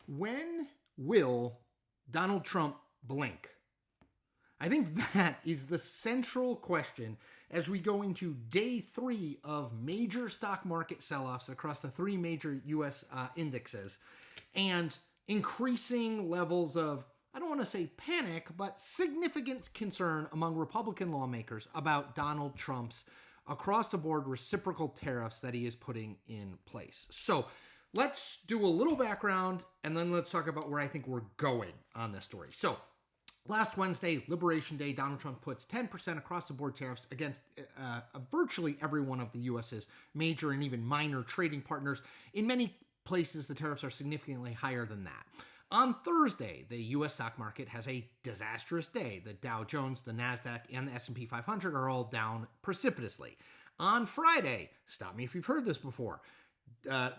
When will Donald Trump blink? I think that is the central question as we go into day 3 of major stock market sell-offs across the 3 major U.S. Indexes and increasing levels of, I don't want to say panic, but significant concern among Republican lawmakers about Donald Trump's across-the-board reciprocal tariffs that he is putting in place. So let's do a little background, and then let's talk about where I think we're going on this story. So last Wednesday, Liberation Day, Donald Trump puts 10% across-the-board tariffs against virtually every one of the U.S.'s major and even minor trading partners. In many places, the tariffs are significantly higher than that. On Thursday, the U.S. stock market has a disastrous day. The Dow Jones, the NASDAQ, and the S&P 500 are all down precipitously. On Friday, stop me if you've heard this before,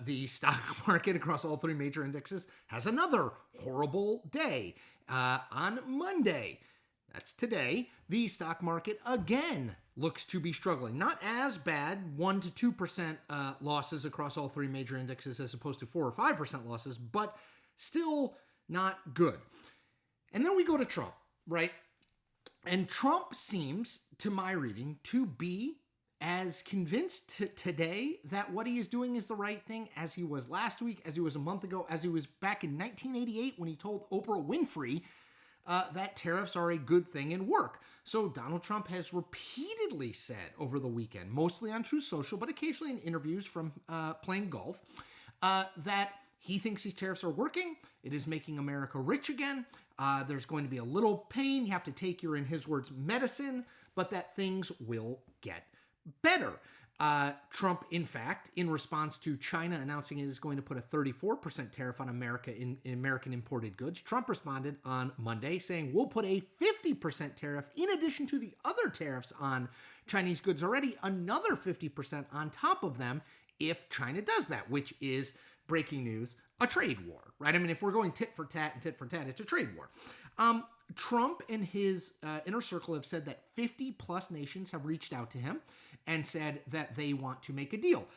the stock market across all 3 major indexes has another horrible day. On Monday, that's today, the stock market again looks to be struggling. Not as bad, 1 to 2% losses across all 3 major indexes as opposed to 4 or 5% losses, but still not good. And then we go to Trump, right? And Trump seems, to my reading, to be as convinced today that what he is doing is the right thing as he was last week, as he was a month ago, as he was back in 1988 when he told Oprah Winfrey that tariffs are a good thing and work. So Donald Trump has repeatedly said over the weekend, mostly on Truth Social, but occasionally in interviews from playing golf, that he thinks these tariffs are working. It is making America rich again. There's going to be a little pain. You have to take your, in his words, medicine, but that things will get better. Trump, in fact, in response to China announcing it is going to put a 34% tariff on American imported goods, Trump responded on Monday saying, we'll put a 50% tariff in addition to the other tariffs on Chinese goods already, another 50% on top of them if China does that, which is breaking news, a trade war, right? I mean, if we're going tit for tat and tit for tat, it's a trade war. Trump and his inner circle have said that 50 plus nations have reached out to him and said that they want to make a deal.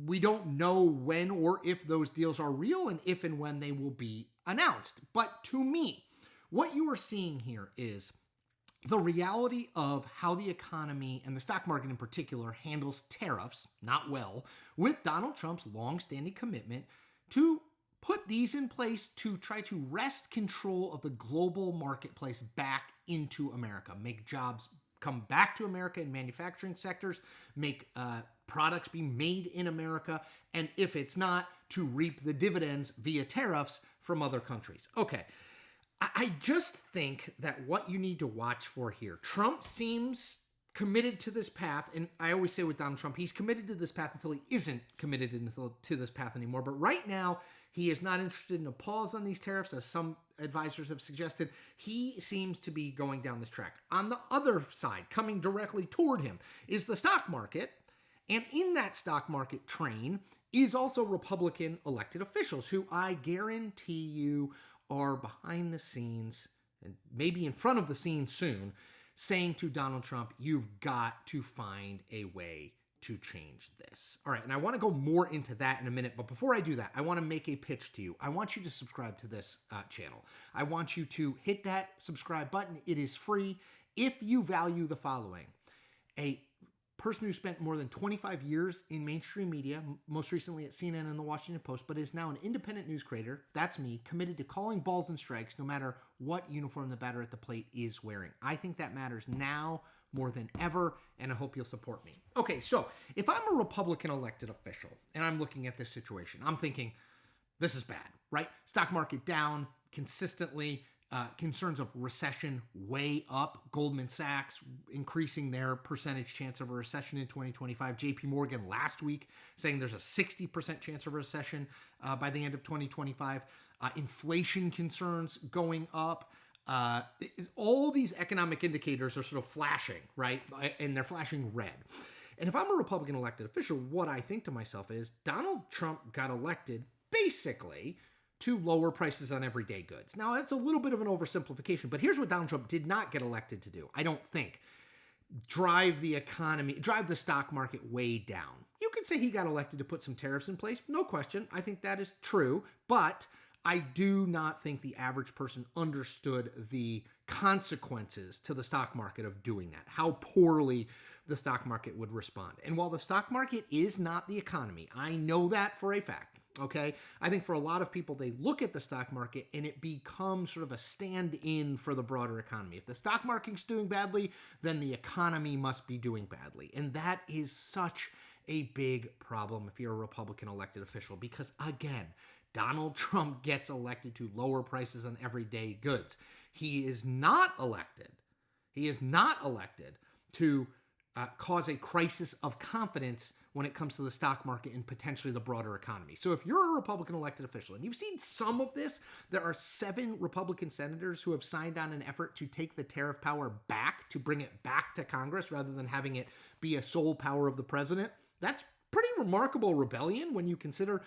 We don't know when or if those deals are real and if and when they will be announced. But to me, what you are seeing here is the reality of how the economy and the stock market in particular handles tariffs, not well, with Donald Trump's longstanding commitment to put these in place to try to wrest control of the global marketplace back into America, make jobs come back to America in manufacturing sectors, make products be made in America, and if it's not, to reap the dividends via tariffs from other countries. Okay, I just think that what you need to watch for here, Trump seems committed to this path, and I always say with Donald Trump, he's committed to this path until he isn't committed to this path anymore, but right now, he is not interested in a pause on these tariffs, as some advisors have suggested. He seems to be going down this track. On the other side, coming directly toward him, is the stock market. And in that stock market train is also Republican elected officials who I guarantee you are behind the scenes and maybe in front of the scenes soon, saying to Donald Trump, you've got to find a way to change this. All right, and I want to go more into that in a minute, but before I do that, I want to make a pitch to you. I want you to subscribe to this channel. I want you to hit that subscribe button. It is free. If you value the following, a person who spent more than 25 years in mainstream media, most recently at CNN and the Washington Post, but is now an independent news creator, that's me, committed to calling balls and strikes no matter what uniform the batter at the plate is wearing. I think that matters now more than ever, and I hope you'll support me. Okay, so if I'm a Republican elected official and I'm looking at this situation, I'm thinking, this is bad, right? Stock market down consistently, concerns of recession way up. Goldman Sachs increasing their percentage chance of a recession in 2025. JP Morgan last week saying there's a 60% chance of a recession by the end of 2025. Inflation concerns going up. All these economic indicators are sort of flashing, right? And they're flashing red. And if I'm a Republican elected official, what I think to myself is Donald Trump got elected basically to lower prices on everyday goods. Now, that's a little bit of an oversimplification, but here's what Donald Trump did not get elected to do, I don't think. Drive the economy, drive the stock market way down. You could say he got elected to put some tariffs in place, no question. I think that is true, but I do not think the average person understood the consequences to the stock market of doing that, how poorly the stock market would respond. And while the stock market is not the economy, I know that for a fact. Okay, I think for a lot of people, they look at the stock market and it becomes sort of a stand-in for the broader economy. If the stock market's doing badly, then the economy must be doing badly. And that is such a big problem if you're a Republican elected official, because again, Donald Trump gets elected to lower prices on everyday goods. He is not elected. He is not elected to cause a crisis of confidence when it comes to the stock market and potentially the broader economy. So if you're a Republican elected official, and you've seen some of this, there are 7 Republican senators who have signed on an effort to take the tariff power back, to bring it back to Congress rather than having it be a sole power of the president. That's pretty remarkable rebellion when you consider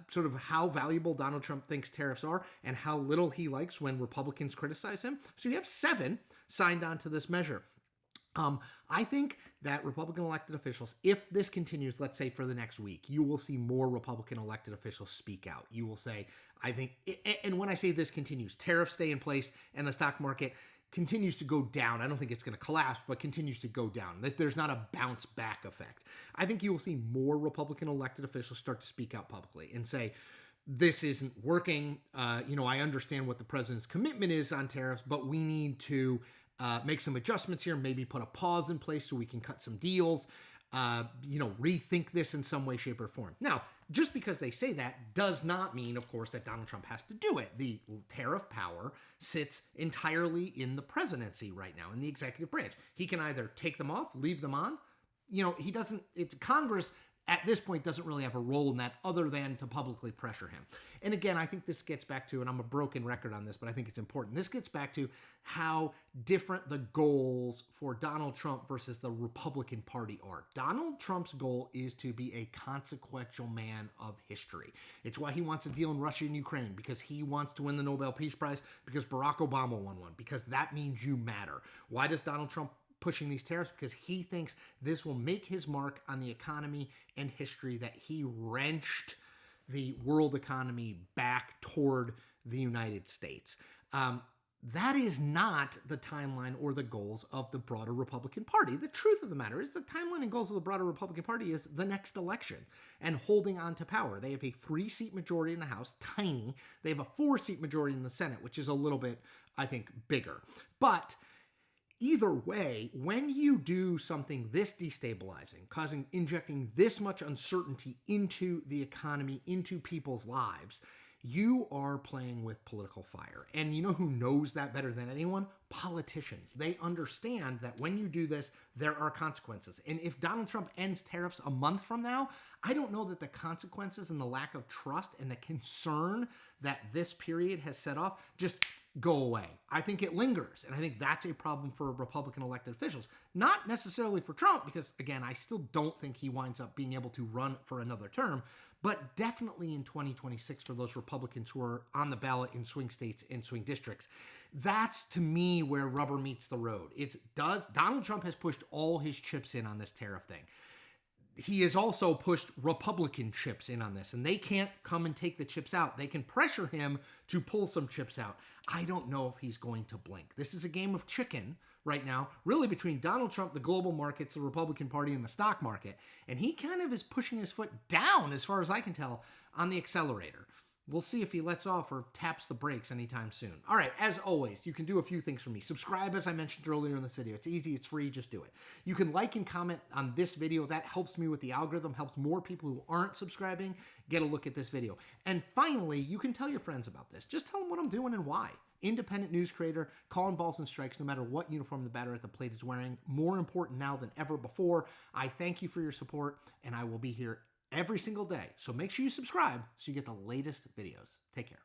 sort of how valuable Donald Trump thinks tariffs are and how little he likes when Republicans criticize him. So you have 7 signed on to this measure. I think that Republican elected officials, if this continues, let's say for the next week, you will see more Republican elected officials speak out. You will say, I think, and when I say this continues, tariffs stay in place and the stock market continues to go down. I don't think it's going to collapse, but continues to go down. That there's not a bounce back effect. I think you will see more Republican elected officials start to speak out publicly and say, this isn't working. I understand what the president's commitment is on tariffs, but we need to make some adjustments here, maybe put a pause in place so we can cut some deals, rethink this in some way, shape, or form. Now, just because they say that does not mean, of course, that Donald Trump has to do it. The tariff power sits entirely in the presidency right now, in the executive branch. He can either take them off, leave them on. Congress at this point doesn't really have a role in that other than to publicly pressure him. And again, I think this gets back to, and I'm a broken record on this, but I think it's important. This gets back to how different the goals for Donald Trump versus the Republican Party are. Donald Trump's goal is to be a consequential man of history. It's why he wants a deal in Russia and Ukraine, because he wants to win the Nobel Peace Prize, because Barack Obama won one, because that means you matter. Why does Donald Trump pushing these tariffs? Because he thinks this will make his mark on the economy and history, that he wrenched the world economy back toward the United States. That is not the timeline or the goals of the broader Republican Party. The truth of the matter is the timeline and goals of the broader Republican Party is the next election and holding on to power. They have a 3-seat majority in the House, tiny. They have a 4-seat majority in the Senate, which is a little bit, I think, bigger. But either way, when you do something this destabilizing, injecting this much uncertainty into the economy, into people's lives, you are playing with political fire. And you know who knows that better than anyone? Politicians. They understand that when you do this, there are consequences. And if Donald Trump ends tariffs a month from now, I don't know that the consequences and the lack of trust and the concern that this period has set off just go away. I think it lingers, and I think that's a problem for Republican elected officials. Not necessarily for Trump, because, again, I still don't think he winds up being able to run for another term, but definitely in 2026 for those Republicans who are on the ballot in swing states and swing districts. That's, to me, where rubber meets the road. Donald Trump has pushed all his chips in on this tariff thing. He has also pushed Republican chips in on this, and they can't come and take the chips out. They can pressure him to pull some chips out. I don't know if he's going to blink. This is a game of chicken right now, really between Donald Trump, the global markets, the Republican Party, and the stock market. And he kind of is pushing his foot down, as far as I can tell, on the accelerator. We'll see if he lets off or taps the brakes anytime soon. All right, as always, you can do a few things for me. Subscribe, as I mentioned earlier in this video. It's easy, it's free, just do it. You can like and comment on this video. That helps me with the algorithm, helps more people who aren't subscribing get a look at this video. And finally, you can tell your friends about this. Just tell them what I'm doing and why. Independent news creator, calling balls and strikes no matter what uniform the batter at the plate is wearing. More important now than ever before. I thank you for your support, and I will be here every single day. So make sure you subscribe so you get the latest videos. Take care.